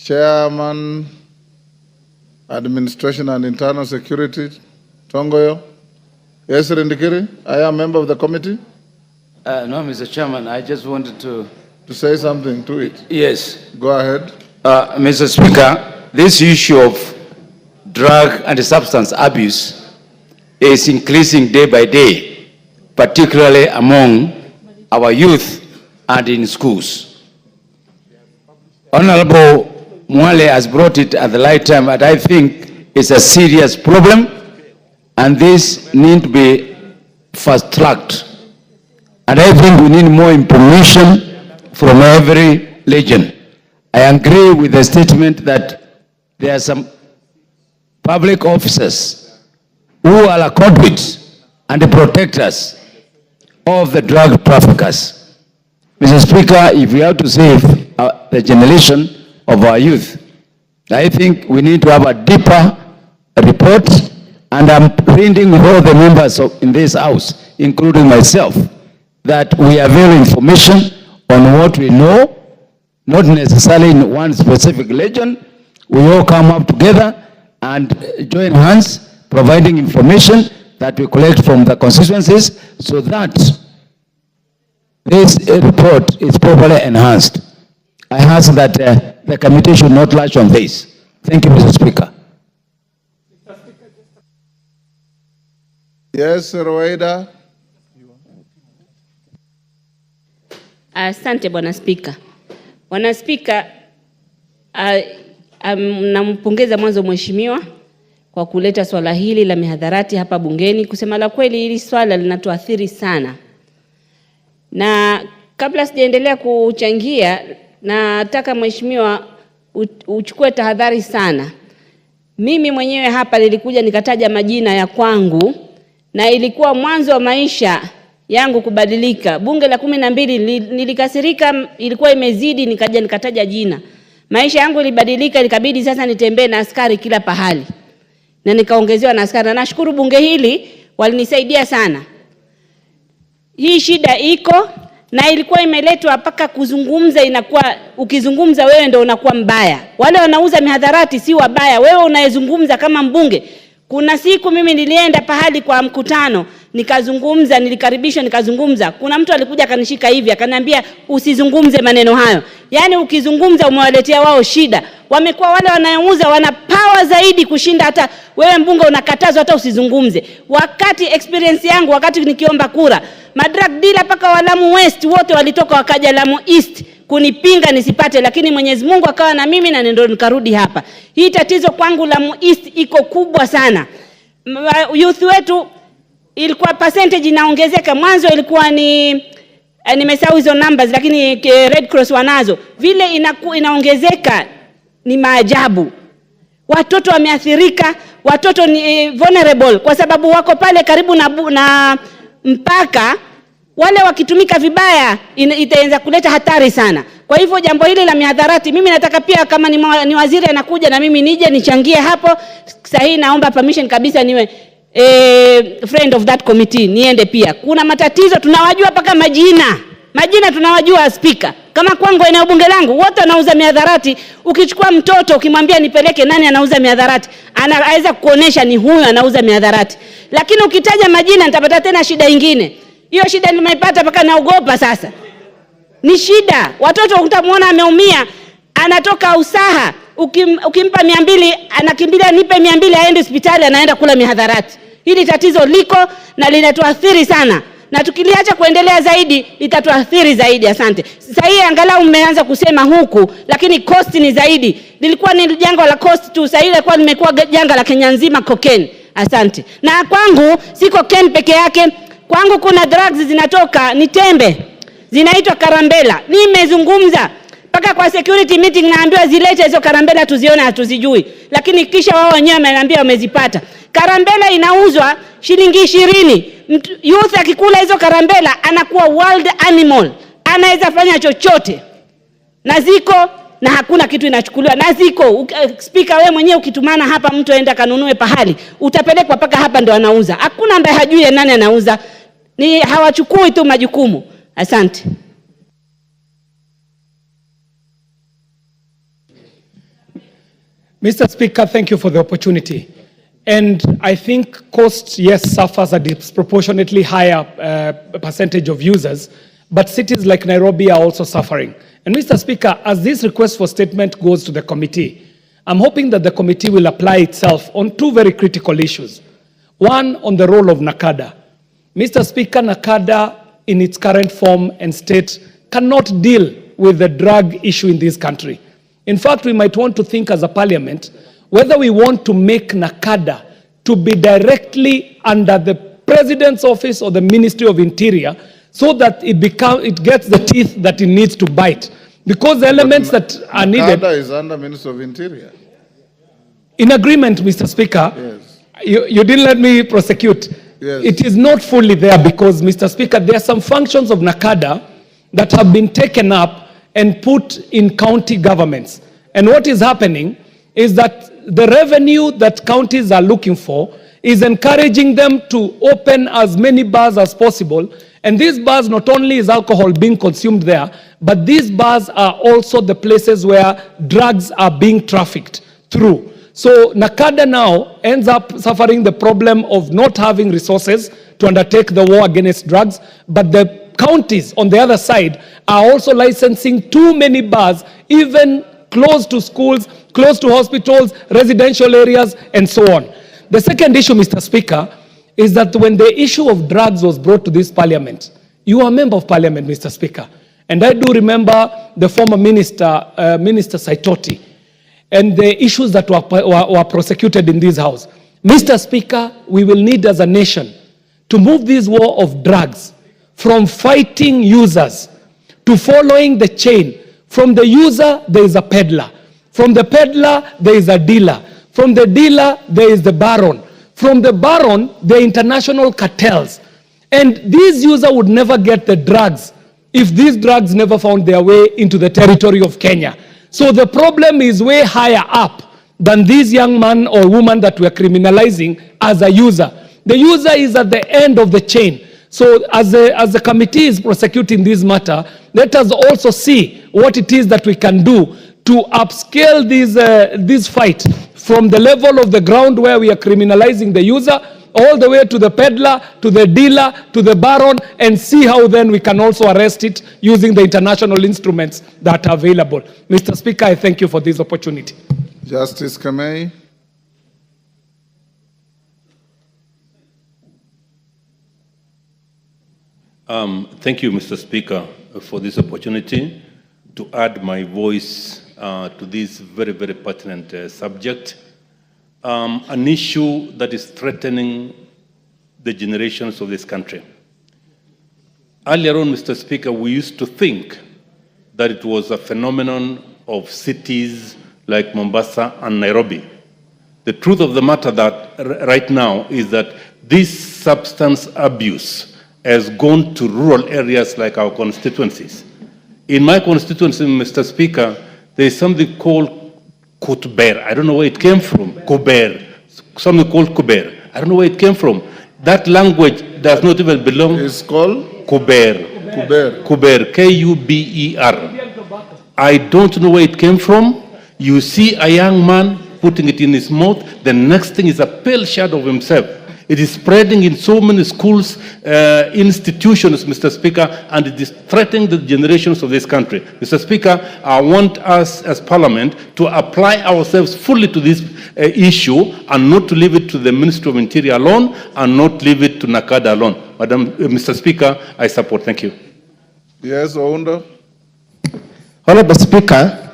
Chairman, Administration and Internal Security, Tongoyo. Yes, Rindikiri, I am a member of the committee. No, Mr. Chairman, I just wanted to say something to it. Yes. Go ahead. Mr. Speaker, this issue of drug and substance abuse is increasing day by day, particularly among our youth and in schools. Honorable Mwale has brought it at the right time, and I think it's a serious problem, and this needs to be fast-tracked. And I think we need more information from every region. I agree with the statement that there are some public officers who are conduits and the protectors of the drug traffickers. Mr. Speaker, if we have to save the generation of our youth, I think we need to have a deeper report, and I'm pleading with all the members in this house, including myself, that we avail information on what we know, not necessarily in one specific region. We all come up together and join hands, providing information that we collect from the constituencies so that this report is properly enhanced. I ask that the committee should not latch on this. Thank you, Mr. Speaker. Yes, Rwanda. Asante Bwana Spika. Bwana Spika, nampongeza mwanzo mheshimiwa kwa kuleta swala hili la mihadharati hapa bungeni. Kusema la kweli, hili swala linatuathiri sana. Na kabla sijaendelea kuchangia, nataka mheshimiwa uchukue tahadhari sana. Mimi mwenyewe hapa nilikuja nikataja majina ya kwangu, na ilikuwa mwanzo wa maisha yangu kubadilika. Bunge la 12 nilikasirika, ilikuwa imezidi, nikaja nikataja jina. Maisha yangu ilibadilika, ikabidi sasa nitembee na askari kila pahali. Na nikaongezewa na askari. Na nashukuru bunge hili walinisaidia sana. Hii shida iko, na ilikuwa imeletwa mpaka kuzungumza, inakuwa ukizungumza wewe ndio unakuwa mbaya. Wale wanauza mihadharati si wabaya, wewe unayezungumza kama mbunge. Kuna siku mimi nilienda pahali kwa mkutano, nikazungumza, nilikaribishwa nikazungumza. Kuna mtu alikuja akanishika hivi, akaniambia usizungumze maneno hayo. Yaani ukizungumza umewaletea wao shida. Wamekuwa wale wanayouza wana power zaidi kushinda hata wewe mbunge, unakatazwa hata usizungumze. Wakati experience yangu, wakati nikiomba kura, madrag dealer paka wa Lamu West wote walitoka wakaja Lamu East kunipinga nisipate, lakini Mwenyezi Mungu akawa na mimi na ndio nikarudi hapa. Hii tatizo kwangu Lamu East iko kubwa sana. Youth wetu ilikuwa percentage inaongezeka. Mwanzo ilikuwa ni nimesahau hizo numbers, lakini Red Cross wanazo. Vile inaongezeka ni maajabu. Watoto wameathirika, watoto ni vulnerable kwa sababu wako pale karibu na mpaka. Wale wakitumika vibaya itaanza kuleta hatari sana. Kwa hivyo jambo hili la mihadharati, mimi nataka pia kama ni waziri anakuja na mimi nije nichangie hapo. Sahihi, naomba permission kabisa niwe friend of that committee, niende pia. Kuna matatizo tunawajua paka majina tunawajua speaker. Kama kwangu eneo bunge langu wote wanauza mihadharati. Ukichukua mtoto ukimwambia nipeleke nani anauza mihadharati, anaweza kuonesha ni huyu anauza mihadharati. Lakini ukitaja majina nitapata tena shida nyingine. Hiyo shida nimeipata paka naogopa sasa. Ni shida. Watoto utamuona ameumia, anatoka usaha, ukimpa 200 anakimbilia nipe 200 aende hospitali, anaenda kula mihadharati. Hili tatizo liko na linatuathiri sana. Na tukiliacha kuendelea zaidi itatuathiri zaidi. Asante. Sasa hii angalau mmeanza kusema huku, lakini cost ni zaidi. Lilikuwa ni janga la cost tu, sasa ile kwa limekuwa janga la Kenya nzima, cocaine. Asante. Na kwangu si cocaine peke yake. Kwangu kuna drugs zinatoka ni tembe, zinaitwa karambela. Nimezungumza paka kwa security meeting, naambiwa zilete hizo karambela tuzione, hatuzijui. Lakini kisha wao wenyewe wameniambia wamezipata. Karambela inauzwa shilingi 20. Youth akikula hizo karambela anakuwa wild animal, anaweza fanya chochote. Na ziko na hakuna kitu inachukuliwa. Na ziko speaker, wewe mwenyewe ukitumana hapa mtu aenda kanunue pahali, utapelekwa paka hapa ndo anauza. Hakuna ambaye hajui nani anauza. Ni hawachukui tu majukumu. Asante. Mr. Speaker, thank you for the opportunity. And I think cost, yes, suffers a disproportionately higher percentage of users, but cities like Nairobi are also suffering. And Mr. Speaker, as this request for statement goes to the committee, I'm hoping that the committee will apply itself on two very critical issues. One, on the role of NACADA. Mr. Speaker, NACADA in its current form and state cannot deal with the drug issue in this country. In fact, we might want to think as a parliament whether we want to make NACADA to be directly under the President's office or the Ministry of Interior so that it gets the teeth that it needs to bite. Because the elements that are needed... NACADA is under Ministry of Interior. In agreement, Mr. Speaker, yes. You didn't let me prosecute. Yes. It is not fully there because, Mr. Speaker, there are some functions of NACADA that have been taken up and put in county governments. And what is happening is that the revenue that counties are looking for is encouraging them to open as many bars as possible. And these bars, not only is alcohol being consumed there, but these bars are also the places where drugs are being trafficked through. So NACADA now ends up suffering the problem of not having resources to undertake the war against drugs, but the counties on the other side are also licensing too many bars, even close to schools, close to hospitals, residential areas, and so on. The second issue, Mr. Speaker, is that when the issue of drugs was brought to this parliament, you are a member of parliament, Mr. Speaker, and I do remember the former minister, Minister Saitoti, and the issues that were prosecuted in this house. Mr. Speaker, we will need as a nation to move this war of drugs from fighting users to following the chain. From the user, there is a peddler. From the peddler, there is a dealer. From the dealer, there is the baron. From the baron, there are international cartels. And this user would never get the drugs if these drugs never found their way into the territory of Kenya. So the problem is way higher up than this young man or woman that we are criminalizing as a user. The user is at the end of the chain. So as the committee is prosecuting this matter, let us also see what it is that we can do to upscale this fight from the level of the ground where we are criminalizing the user all the way to the peddler, to the dealer, to the baron, and see how then we can also arrest it using the international instruments that are available. Mr. Speaker, I thank you for this opportunity. Justice Kamei. Thank you, Mr. Speaker, for this opportunity to add my voice to this very, very pertinent subject. An issue that is threatening the generations of this country. Earlier on, Mr. Speaker, we used to think that it was a phenomenon of cities like Mombasa and Nairobi. The truth of the matter that right now is that this substance abuse has gone to rural areas like our constituencies. In my constituency, Mr. Speaker, there is something called Kutber. I don't know where it came from. Kuber. Something called Kuber. I don't know where it came from. That language does not even belong. It's called? Kuber. Kuber. Kuber. K-U-B-E-R. I don't know where it came from. You see a young man putting it in his mouth. The next thing is a pale shadow of himself. It is spreading in so many schools, institutions, Mr. Speaker, and it is threatening the generations of this country. Mr. Speaker, I want us as Parliament to apply ourselves fully to this issue and not to leave it to the Ministry of Interior alone and not leave it to NACADA alone. Mr. Speaker, I support. Thank you. Yes, Oundo. Honorable Speaker,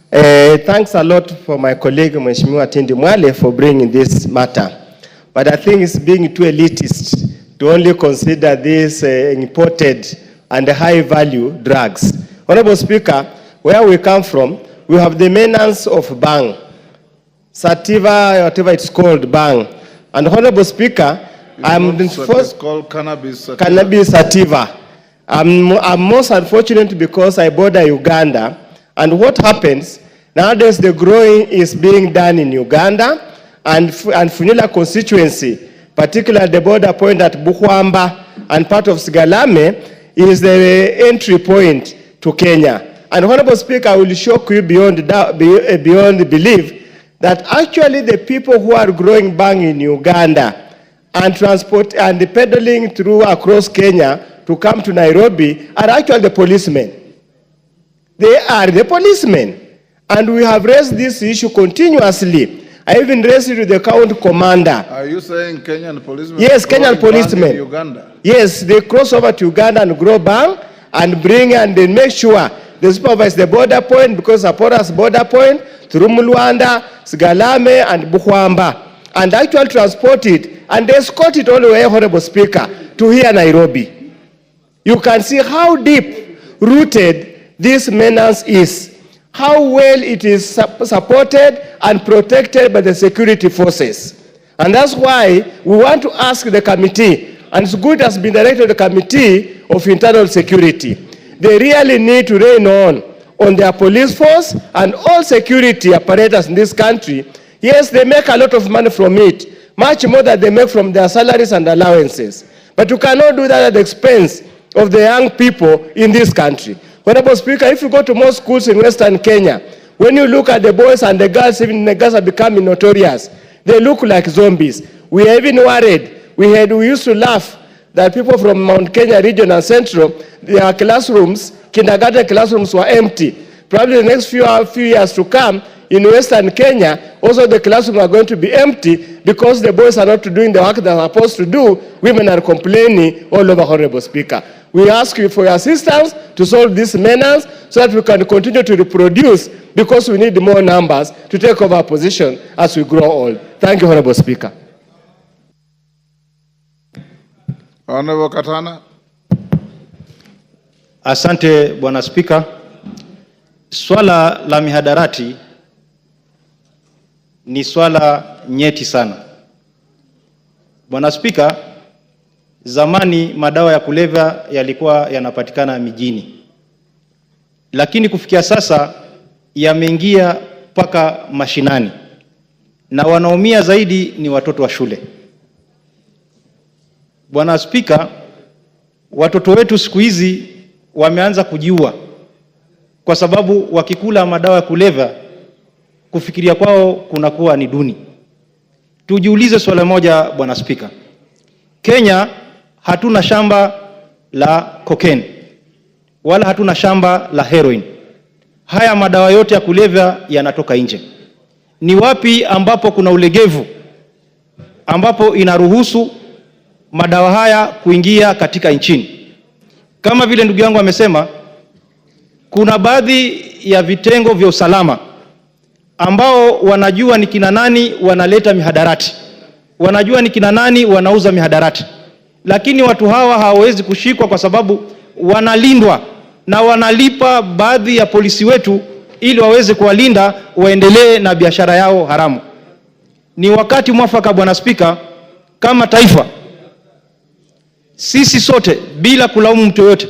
thanks a lot for my colleague, Mheshimiwa Tindi Mwale, for bringing this matter. But I think it's being too elitist to only consider these imported and high-value drugs. Honorable Speaker, where we come from, we have the maintenance of bang, sativa, whatever it's called, bang. And Honorable Speaker, It's called cannabis sativa. Cannabis sativa. I'm most unfortunate because I border Uganda. And what happens, nowadays the growing is being done in Uganda, and Funila constituency, particularly the border point at Bukwamba and part of Sigalame, is the entry point to Kenya. And Honorable Speaker, I will shock you beyond belief that actually the people who are growing bang in Uganda and transport and peddling through across Kenya to come to Nairobi are actually the policemen. They are the policemen. And we have raised this issue continuously. I even raised it to the county commander. Are you saying Kenyan policemen? Yes, Kenyan policemen. In Uganda? Yes, they cross over to Uganda and grow bang and bring and they make sure they supervise the border point, because Apora's border point through Mulwanda, Sigalame and Bukwamba, and actually transport it and they escort it all the way, Honorable Speaker, to here Nairobi. You can see how deep rooted this menace is, how well it is supported and protected by the security forces. And that's why we want to ask the committee, and it's good has been directed to the Committee of Internal Security. They really need to rein on their police force and all security apparatus in this country. Yes, they make a lot of money from it, much more than they make from their salaries and allowances. But you cannot do that at the expense of the young people in this country. Honorable Speaker, if you go to most schools in Western Kenya, when you look at the boys and the girls, even the girls are becoming notorious. They look like zombies. We are even worried. We used to laugh that people from Mount Kenya region and central, their classrooms, kindergarten classrooms were empty. Probably the next few years to come, in Western Kenya, also the classrooms are going to be empty because the boys are not doing the work they are supposed to do. Women are complaining all over, Honorable Speaker. We ask you for your assistance to solve this menace so that we can continue to reproduce, because we need more numbers to take over our position as we grow old. Thank you, Honorable Speaker. Honorable Katana. Asante Bwana Spika. Swala la mihadarati ni swala nyeti sana. Bwana Spika, zamani madawa ya kulevya yalikuwa yanapatikana mijini. Lakini kufikia sasa yameingia mpaka mashinani. Na wanaumia zaidi ni watoto wa shule. Bwana Spika, watoto wetu siku hizi wameanza kujiua kwa sababu wakikula madawa ya kulevya kufikiria kwao kunakuwa ni duni. Tujiulize swala moja Bwana Spika. Kenya hatuna shamba la cocaine wala hatuna shamba la heroin. Haya madawa yote ya kulevya yanatoka nje. Ni wapi ambapo kuna ulegevu ambapo inaruhusu madawa haya kuingia katika nchini? Kama vile ndugu yangu amesema, kuna baadhi ya vitengo vya usalama ambao wanajua ni kina nani wanaleta mihadarati, wanajua ni kina nani wanauza mihadarati, lakini watu hawa hawawezi kushikwa kwa sababu wanalindwa na wanalipa baadhi ya polisi wetu ili waweze kuwalinda waendelee na biashara yao haramu. Ni wakati mwafaka Bwana Spika, kama taifa sisi sote bila kulaumu mtu yote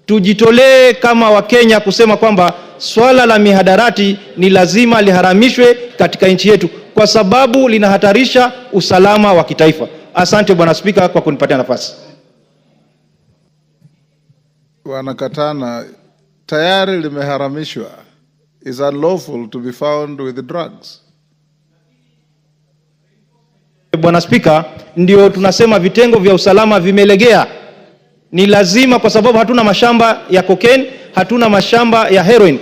tujitolee kama Wakenya kusema kwamba swala la mihadarati ni lazima liharamishwe katika nchi yetu kwa sababu linahatarisha usalama wa kitaifa. Asante Bwana Spika kwa kunipatia nafasi. Bwana Katana, tayari limeharamishwa. Is unlawful to be found with drugs. Bwana Spika, ndio tunasema vitengo vya usalama vimelegea. Ni lazima kwa sababu hatuna mashamba ya cocaine, hatuna mashamba ya heroin.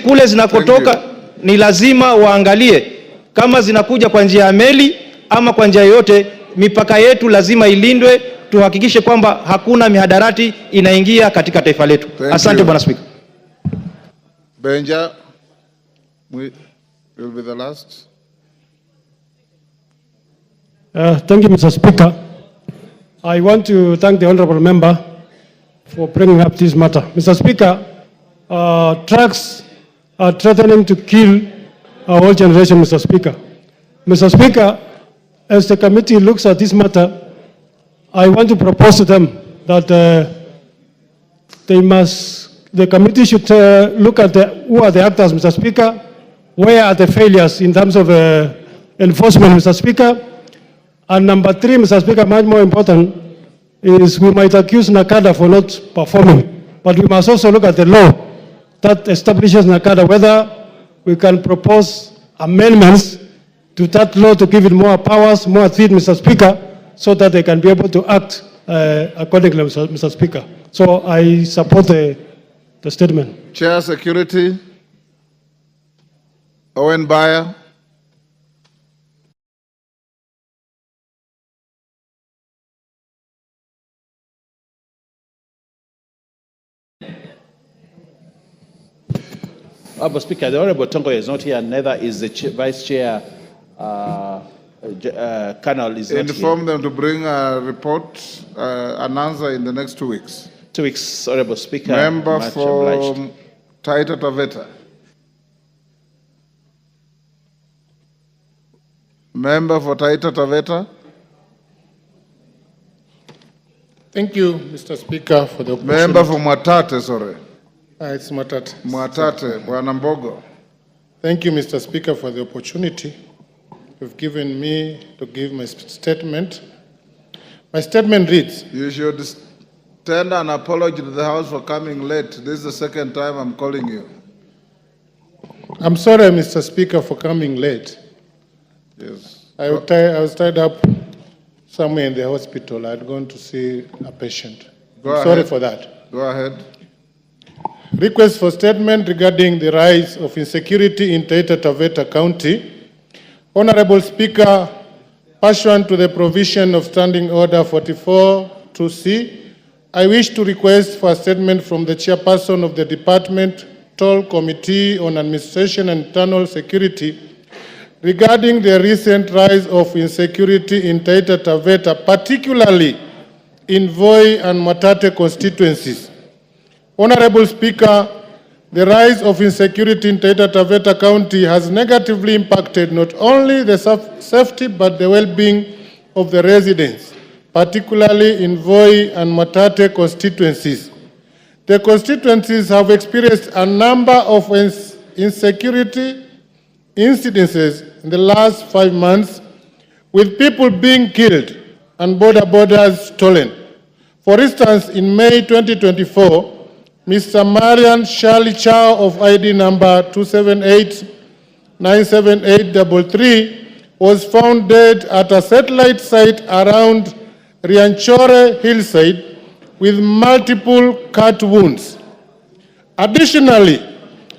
Kule zinakotoka ni lazima waangalie kama zinakuja kwa njia ya meli ama kwa njia yote. Mipaka yetu lazima ilindwe, tuhakikishe kwamba hakuna mihadarati inaingia katika taifa letu. Asante Bwana Spika. Benja will be the last. Thank you, Mr. Speaker. I want to thank the honorable member for bringing up this matter. Mr. Speaker, drugs are threatening to kill our whole generation, Mr. Speaker. Mr. Speaker, as the committee looks at this matter, I want to propose to them that the committee should look at who are the actors, Mr. Speaker, where are the failures in terms of enforcement, Mr. Speaker. And number three, Mr. Speaker, much more important, is we might accuse NACADA for not performing, but we must also look at the law that establishes NACADA, whether we can propose amendments to that law to give it more powers, more authority, Mr. Speaker, so that they can be able to act accordingly, Mr. Speaker. So I support the statement. Chair Security, Owen Bayer. Honorable Speaker, the Honorable Tongo is not here, neither is the Vice Chair Colonel is not Inform here. them to bring a report, an answer in the next 2 weeks. 2 weeks, Honorable Speaker. Member much for obliged. Taita Taveta. Member for Taita Taveta. Thank you, Mr. Speaker, for the opportunity. Member for Mwatate, sorry. It's Mwatate. Mwatate, Bwana Mbogo. Thank you, Mr. Speaker, for the opportunity you've given me to give my statement. My statement reads, You should tender an apology to the House for coming late. This is the second time I'm calling you. I'm sorry, Mr. Speaker, for coming late. Yes. I was tied up somewhere in the hospital. I'd gone to see a patient. Sorry for that. Go ahead. Request for statement regarding the rise of insecurity in Taita Taveta County. Honorable Speaker, pursuant to the provision of Standing Order 44-2C, I wish to request for a statement from the chairperson of the Departmental Committee on Administration and Internal Security regarding the recent rise of insecurity in Taita Taveta, particularly in Voi and Mwatate constituencies. Honorable Speaker, the rise of insecurity in Taita Taveta County has negatively impacted not only the safety but the well-being of the residents, particularly in Voi and Mwatate constituencies. The constituencies have experienced a number of insecurity incidences in the last 5 months, with people being killed and borders stolen. For instance, in May 2024, Mr. Marian Charlie Chow of ID number 278-97833 was found dead at a satellite site around Rianchore hillside with multiple cut wounds. Additionally,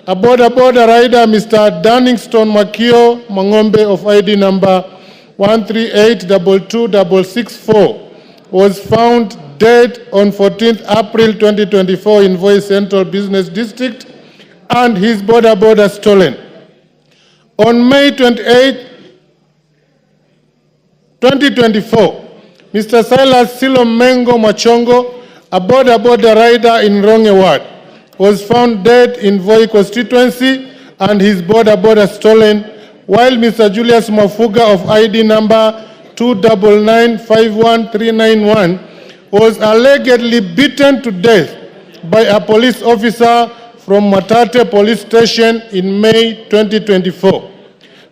a border rider, Mr. Dunningston Makio Mangombe of ID number 1382264 was found dead on 14th April 2024 in Voi Central Business District and his border stolen. On May 28, 2024, Mr. Silas Silomengo Machongo, a border rider in Ronge Ward, was found dead in Voi constituency and his border stolen, while Mr. Julius Mafuga of ID number 299-51391 was allegedly beaten to death by a police officer from Mwatate Police Station in May 2024.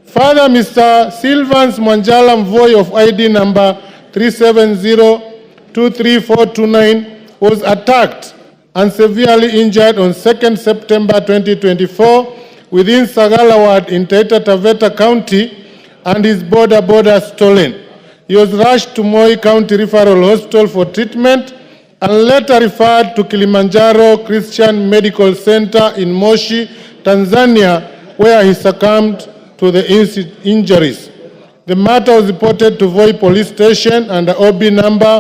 Further, Mr. Sylvans Manjala Mvoi of ID number 370-23429 was attacked and severely injured on 2nd September 2024 within Sagala Ward in Taita Taveta County and his border stolen. He was rushed to Moi County Referral Hospital for treatment and later referred to Kilimanjaro Christian Medical Center in Moshi, Tanzania, where he succumbed to the injuries. The matter was reported to Voi Police Station under OB number